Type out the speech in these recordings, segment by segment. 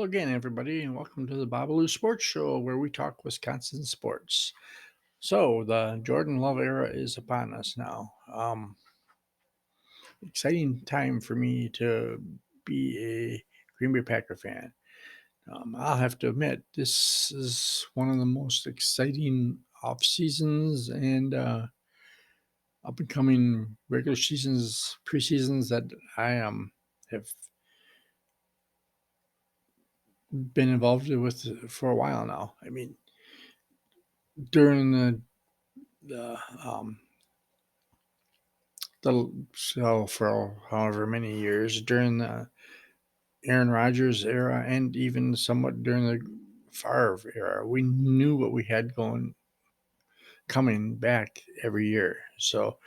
again, everybody, and welcome to the Babalu Sports Show, where we talk Wisconsin sports. So, the Jordan Love era is upon us now. Exciting time for me to be a Green Bay Packer fan. I'll have to admit, this is one of the most exciting off seasons and up and coming regular seasons, preseasons that I have been involved with for a while now. I mean, during the so for however many years during the Aaron Rodgers era and even somewhat during the Favre era, we knew what we had coming back every year. So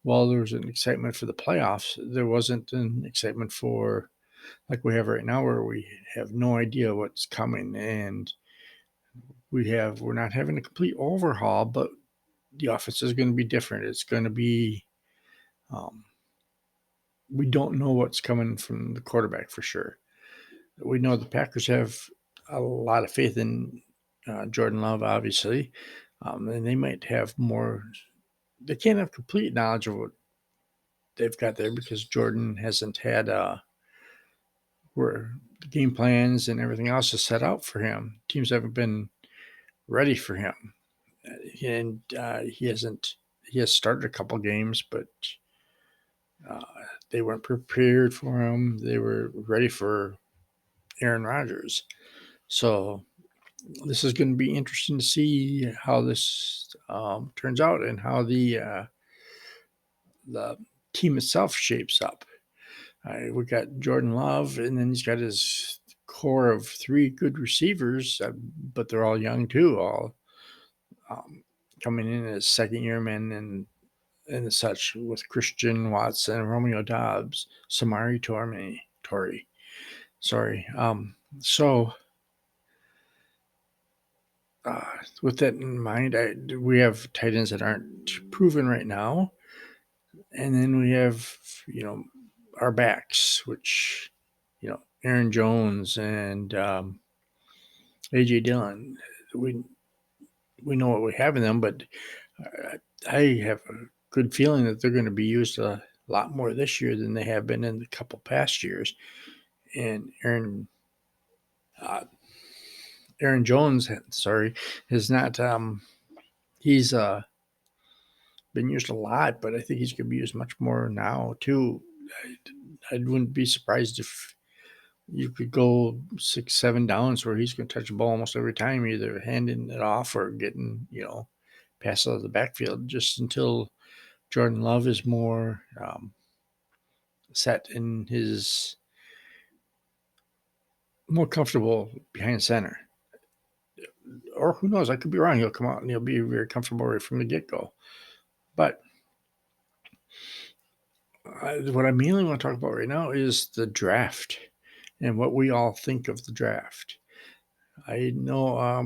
while there was an excitement for the playoffs, there wasn't an excitement for like we have right now, where we have no idea what's coming, and we're not having a complete overhaul, but the offense is going to be different. It's going to be um, we don't know what's coming from the quarterback for sure. We know the Packers have a lot of faith in Jordan Love, obviously, and they might have more. They can't have complete knowledge of what they've got there because Jordan hasn't had where the game plans and everything else is set out for him. Teams haven't been ready for him, and he hasn't. He has started a couple games, but uh, they weren't prepared for him. They were ready for Aaron Rodgers. So this is going to be interesting to see how this turns out and how the team itself shapes up. We got Jordan Love, and then he's got his core of three good receivers, but they're all young too, all um, coming in as second year men and such with Christian Watson, Romeo Dobbs, Samari Torrey. Sorry. So with that in mind, we have tight ends that aren't proven right now, and then we have our backs, which Aaron Jones and AJ Dillon. We we know what we have in them, but I have a good feeling that they're going to be used a lot more this year than they have been in the couple past years. And uh, Aaron Jones, sorry, is not. He's been used a lot, but I think he's going to be used much more now too. I wouldn't be surprised if you could go 6, 7 downs where he's going to touch the ball almost every time, either handing it off or getting pass out of the backfield, just until Jordan Love is more set in his more comfortable behind center. Or who knows? I could be wrong. He'll come out and he'll be very comfortable right from the get go. But what I mainly want to talk about right now is the draft and what we all think of the draft. I know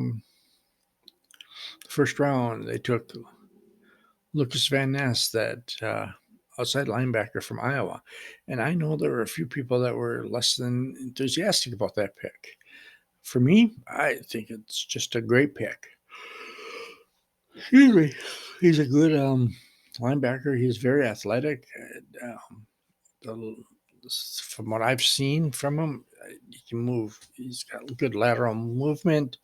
first round they took Lucas Van Ness, that outside linebacker from Iowa. And I know there were a few people that were less than enthusiastic about that pick. For me, I think it's just a great pick. Excuse me. He's a good linebacker. He's very athletic. From what I've seen from him, he can move. He's got good lateral movement.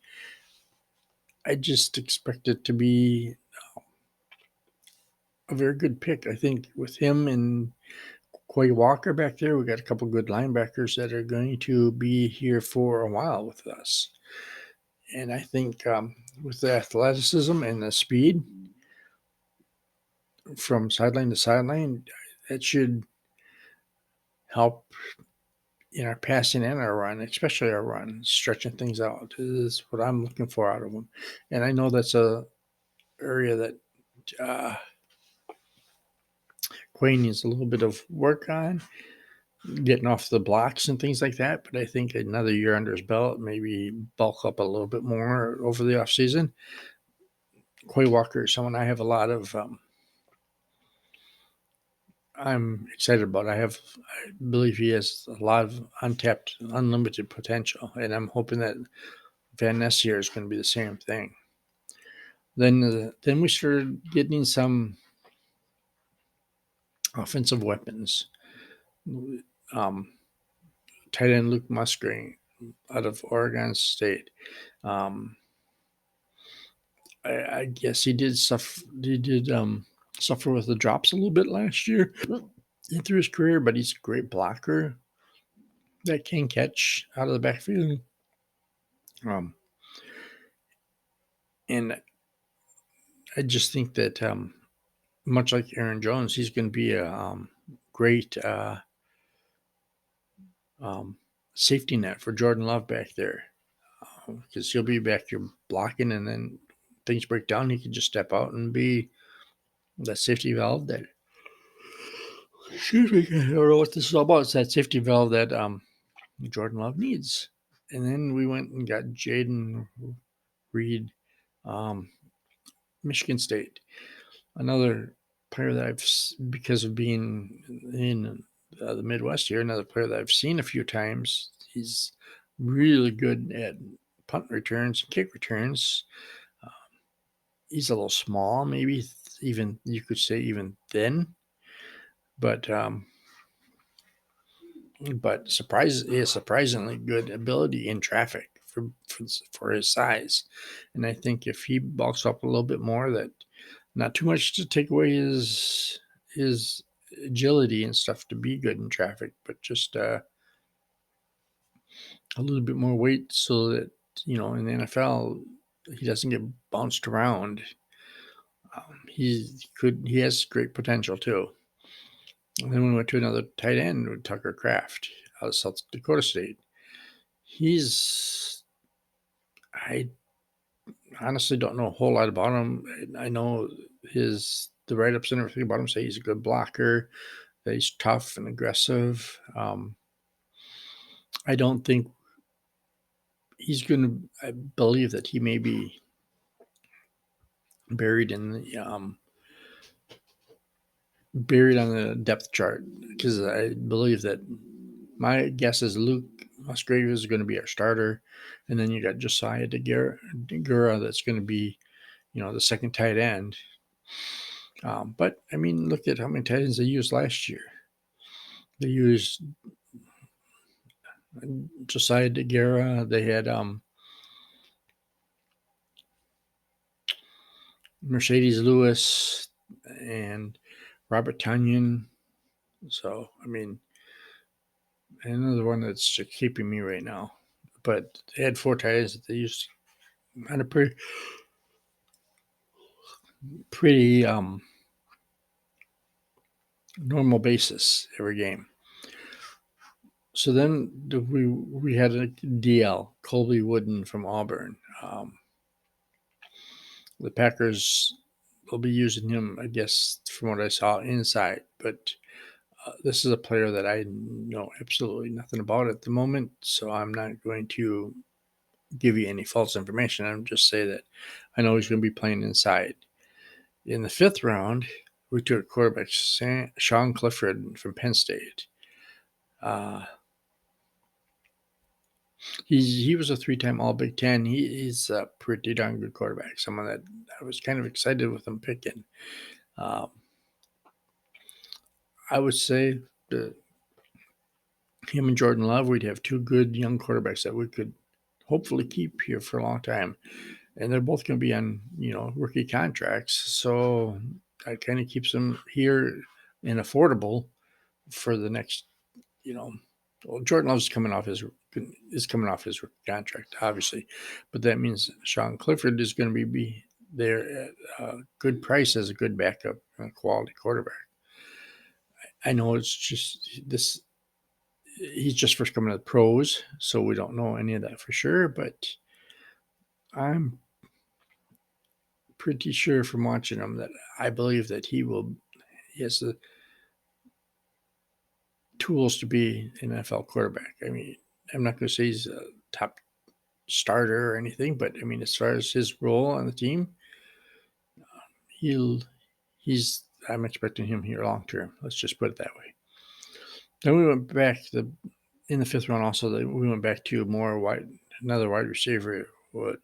I just expect it to be a very good pick. I think with him and Quay Walker back there, we got a couple good linebackers that are going to be here for a while with us. And I think with the athleticism and the speed from sideline to sideline, that should help in our passing and our run, especially our run, stretching things out is what I'm looking for out of them. And I know that's a area that Quay needs a little bit of work on, getting off the blocks and things like that. But I think another year under his belt, maybe bulk up a little bit more over the offseason. Quay Walker is someone I have a lot of I'm excited about. I believe he has a lot of untapped, unlimited potential, and I'm hoping that Van Ness here is going to be the same thing. Then we started getting some offensive weapons. Um, Tight end Luke Musgrave out of Oregon State. I guess he did suffer. He did suffer with the drops a little bit last year through his career, but he's a great blocker that can catch out of the backfield. And I just think that much like Aaron Jones, he's going to be a great safety net for Jordan Love back there, because he'll be back here blocking, and then things break down, he can just step out and be that safety valve that. Excuse me, I don't know what this is all about. It's that safety valve that Jordan Love needs. And then we went and got Jaden Reed, Michigan State, another player that because of being in the Midwest here, another player that I've seen a few times. He's really good at punt returns and kick returns. He's a little small, maybe even you could say even thin, but he has surprisingly good ability in traffic for his size. And I think if he bulks up a little bit more, that not too much to take away his agility and stuff to be good in traffic, but just a little bit more weight so that in the NFL he doesn't get bounced around. He has great potential too. And then we went to another tight end with Tucker Kraft out of South Dakota State. I honestly don't know a whole lot about him. I know the write-ups and everything about him say he's a good blocker, that he's tough and aggressive. I don't think he's going to. I believe that he may be buried on the depth chart, because I believe that my guess is Luke Musgrave is going to be our starter, and then you got Josiah Deguara that's going to be, the second tight end. But I mean, look at how many tight ends they used last year. They used Josiah Deguara. They had Mercedes Lewis and Robert Tonyan. So, I mean, another one that's just keeping me right now. But they had 4 tight ends that they used on a pretty normal basis every game. So then we had a DL, Colby Wooden from Auburn. The Packers will be using him, I guess, from what I saw, inside. But this is a player that I know absolutely nothing about at the moment, so I'm not going to give you any false information. I'm just say that I know he's going to be playing inside. In the 5th round, we took quarterback Sean Clifford from Penn State. He was a 3-time All Big Ten. He's a pretty darn good quarterback. Someone that I was kind of excited with him picking. I would say that him and Jordan Love, we'd have 2 good young quarterbacks that we could hopefully keep here for a long time. And they're both going to be on, rookie contracts. So that kind of keeps them here and affordable for the next, well, Jordan Love's coming off his rookie contract, obviously. But that means Sean Clifford is going to be there at a good price as a good backup and a quality quarterback. I know it's just this. He's just first coming to the pros, so we don't know any of that for sure. But I'm pretty sure from watching him that I believe that he has the tools to be an NFL quarterback. I mean, I'm not going to say he's a top starter or anything, but I mean, as far as his role on the team, he's I'm expecting him here long term. Let's just put it that way. Then we went back in the fifth round. Also, we went back to another wide receiver. What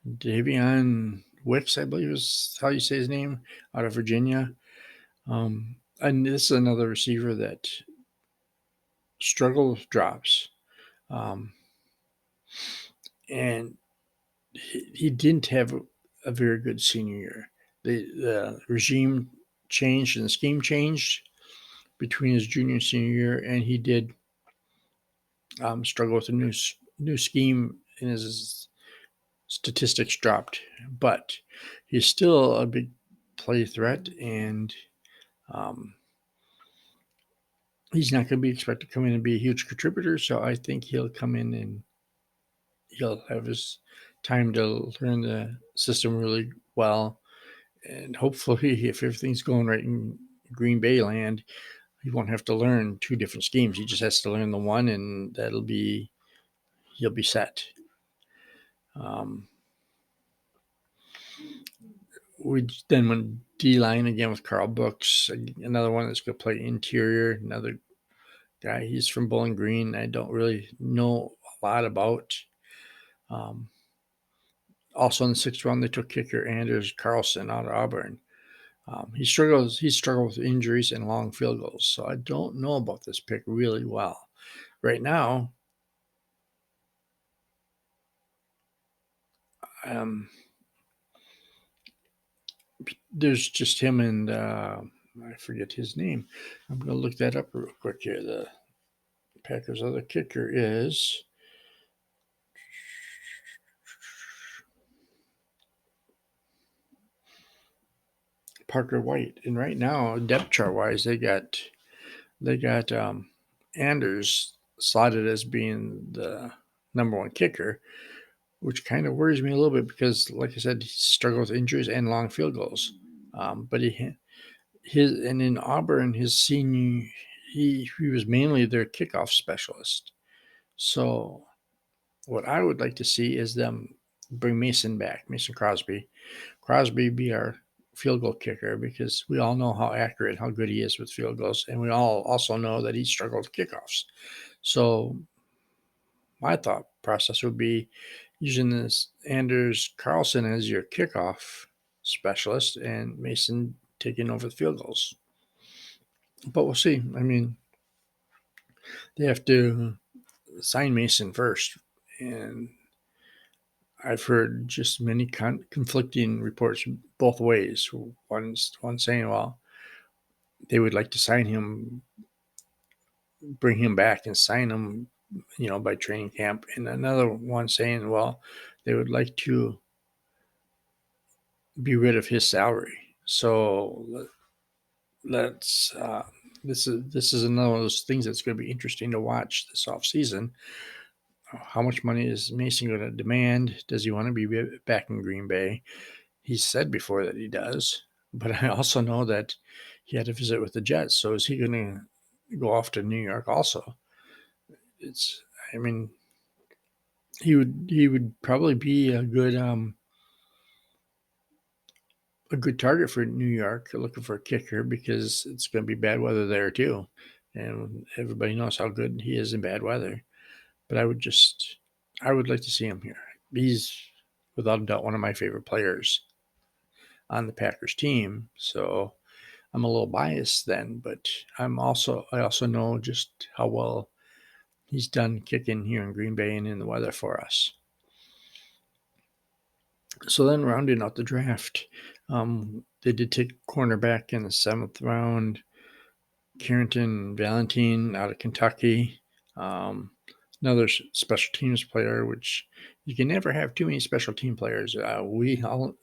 Davion Wicks, I believe is how you say his name, out of Virginia. And this is another receiver that struggled with drops. Um, and he didn't have a very good senior year. The regime changed and the scheme changed between his junior and senior year, and he did struggle with a new scheme, and his statistics dropped. But he's still a big play threat, and um, he's not going to be expected to come in and be a huge contributor. So I think he'll come in and he'll have his time to learn the system really well. And hopefully, if everything's going right in Green Bay land, he won't have to learn two different schemes. He just has to learn the one, and he'll be set. Um, we then went D line again with Carl Brooks, another one that's going to play interior. Another guy, he's from Bowling Green. I don't really know a lot about. Um, Also in the sixth round, they took kicker Anders Carlson out of Auburn. He struggled with injuries and long field goals, so I don't know about this pick really well. Right now, there's just him and I forget his name. I'm going to look that up real quick here. The Packers' other kicker is Parker White, and right now, depth chart wise, they got Anders slotted as being the number one kicker, which kind of worries me a little bit because, like I said, he struggled with injuries and long field goals. But in Auburn, his senior, he was mainly their kickoff specialist. So what I would like to see is them bring Mason Crosby. Crosby be our field goal kicker because we all know how accurate, how good he is with field goals, and we all also know that he struggled with kickoffs. So my thought process would be using this Anders Carlson as your kickoff specialist and Mason taking over the field goals. But we'll see. I mean, they have to sign Mason first, and I've heard just many conflicting reports both ways. One saying, well, they would like to sign him, bring him back, and sign him, by training camp, and another one saying, well, they would like to be rid of his salary. So let's. This is another one of those things that's going to be interesting to watch this offseason. How much money is Mason going to demand? Does he want to be back in Green Bay? He said before that he does, but I also know that he had to visit with the Jets. So is he going to go off to New York also? I mean, he would probably be a good target for New York looking for a kicker because it's going to be bad weather there too, and everybody knows how good he is in bad weather. But I would like to see him here. He's without a doubt one of my favorite players on the Packers team. So I'm a little biased then, but I also know just how well he's done kicking here in Green Bay and in the weather for us. So then rounding out the draft, they did take cornerback in the seventh round, Carrington Valentine out of Kentucky. Another special teams player, which you can never have too many special team players. We all,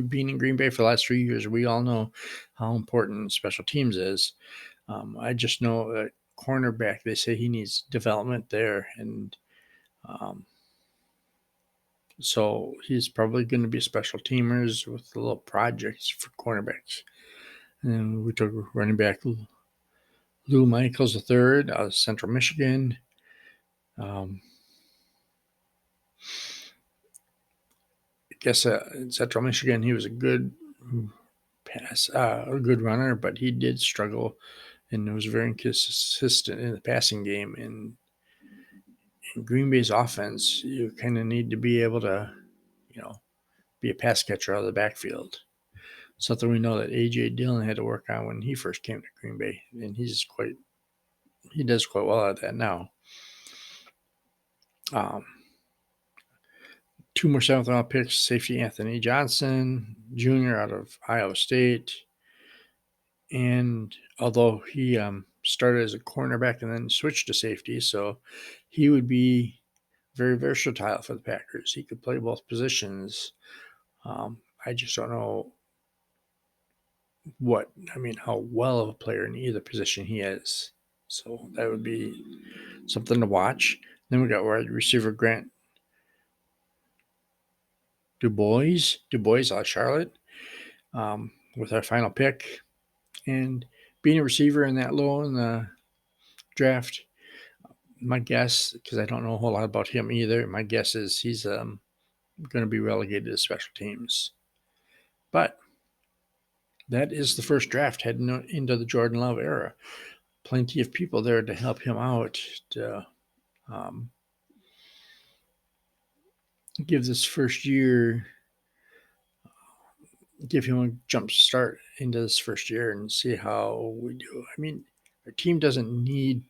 being in Green Bay for the last 3 years, we all know how important special teams is. I just know that cornerback, they say he needs development there. And so he's probably going to be special teamers with little projects for cornerbacks. And we took running back Lou Michaels III out of Central Michigan. I guess in Central Michigan, he was a good a good runner, but he did struggle and was very inconsistent in the passing game. And in Green Bay's offense, you kind of need to be able to, be a pass catcher out of the backfield. Something we know that A.J. Dillon had to work on when he first came to Green Bay, and he does quite well at that now. Um, 2 more seventh-round picks: safety Anthony Johnson Jr. out of Iowa State, and although he started as a cornerback and then switched to safety, so he would be very versatile for the Packers. He could play both positions. I just don't know how well of a player in either position he is. So that would be something to watch. Then we got wide receiver Grant Dubois out of Charlotte, with our final pick. And being a receiver in that low in the draft, my guess, because I don't know a whole lot about him either, my guess is he's going to be relegated to special teams. But that is the first draft heading into the Jordan Love era. Plenty of people there to help him out, to give this first year, give him a jump start into this first year and see how we do. I mean, our team doesn't need,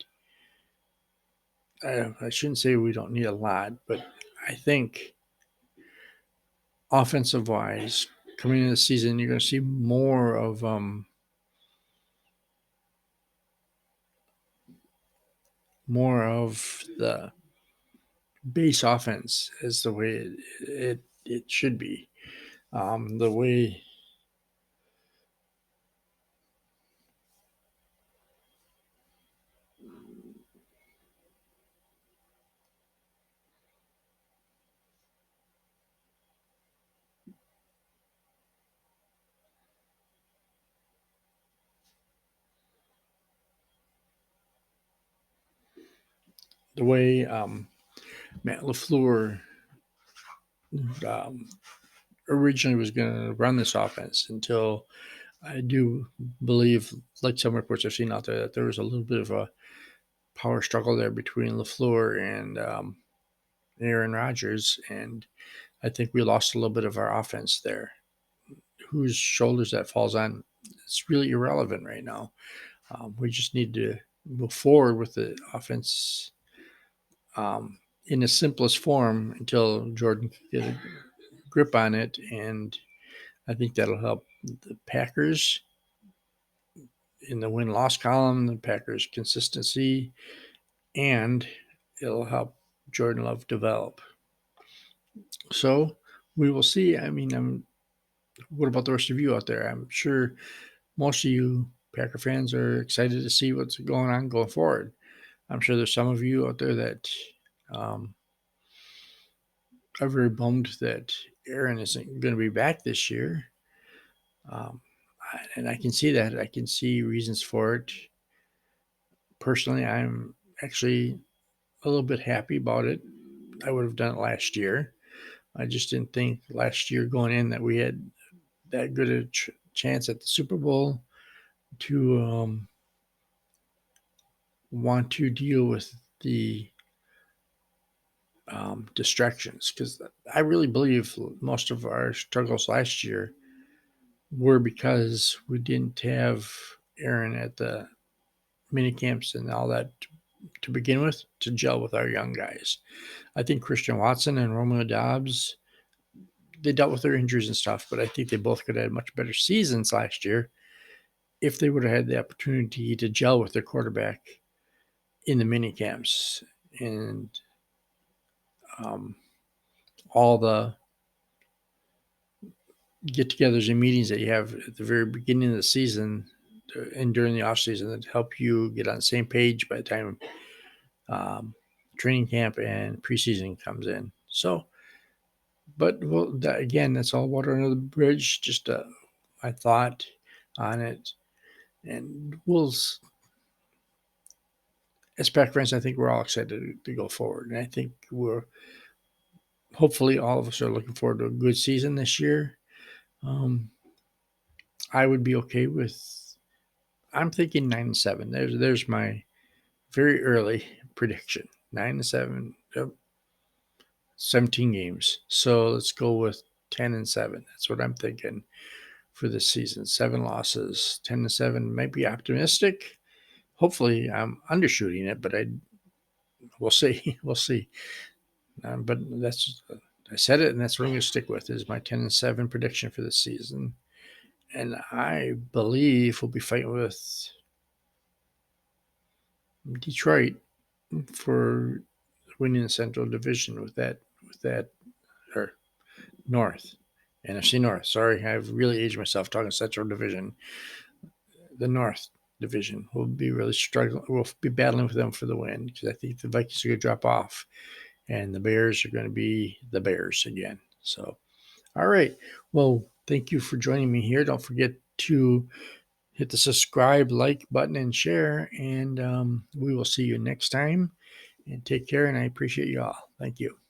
I shouldn't say we don't need a lot, but I think offensive wise, coming into the season, you're going to see more of the base offense as the way it should be. The way Matt LaFleur originally was going to run this offense, until I do believe, like some reports I've seen out there, that there was a little bit of a power struggle there between LaFleur and Aaron Rodgers, and I think we lost a little bit of our offense there. Whose shoulders that falls on, it's really irrelevant right now. We just need to move forward with the offense in the simplest form until Jordan can get a grip on it, and I think that'll help the Packers in the win-loss column, the Packers' consistency, and it'll help Jordan Love develop. So we will see. I mean, what about the rest of you out there? I'm sure most of you Packer fans are excited to see what's going on going forward. I'm sure there's some of you out there that are very bummed that Aaron isn't going to be back this year. And I can see that. I can see reasons for it. Personally, I'm actually a little bit happy about it. I would have done it last year. I just didn't think last year going in that we had that good a chance at the Super Bowl to want to deal with the distractions, because I really believe most of our struggles last year were because we didn't have Aaron at the mini camps and all that to begin with, to gel with our young guys. I think Christian Watson and Romeo Doubs, they dealt with their injuries and stuff, but I think they both could have had much better seasons last year if they would have had the opportunity to gel with their quarterback in the mini camps and all the get-togethers and meetings that you have at the very beginning of the season and during the off season that help you get on the same page by the time training camp and preseason comes in. So, but again, that's all water under the bridge. Just my thought on it, and as Pack friends, I think we're all excited to go forward, and I think hopefully all of us are looking forward to a good season this year. I would be okay with. I'm thinking 9-7. There's my very early prediction. 9-7. 17 games. So let's go with 10-7. That's what I'm thinking for this season. 7 losses, 10-7. Might be optimistic. Hopefully, I'm undershooting it, but we'll see. We'll see. But that's I said it, and that's what I'm going to stick with. Is my 10-7 prediction for this season, and I believe we'll be fighting with Detroit for winning the Central Division with that or North. NFC North. Sorry, I've really aged myself talking Central Division. The North Division will be really struggling. We'll be battling with them for the win because I think the Vikings are going to drop off, and the Bears are going to be the Bears again. So, all right. Well, thank you for joining me here. Don't forget to hit the subscribe, like button, and share. And we will see you next time. And take care. And I appreciate you all. Thank you.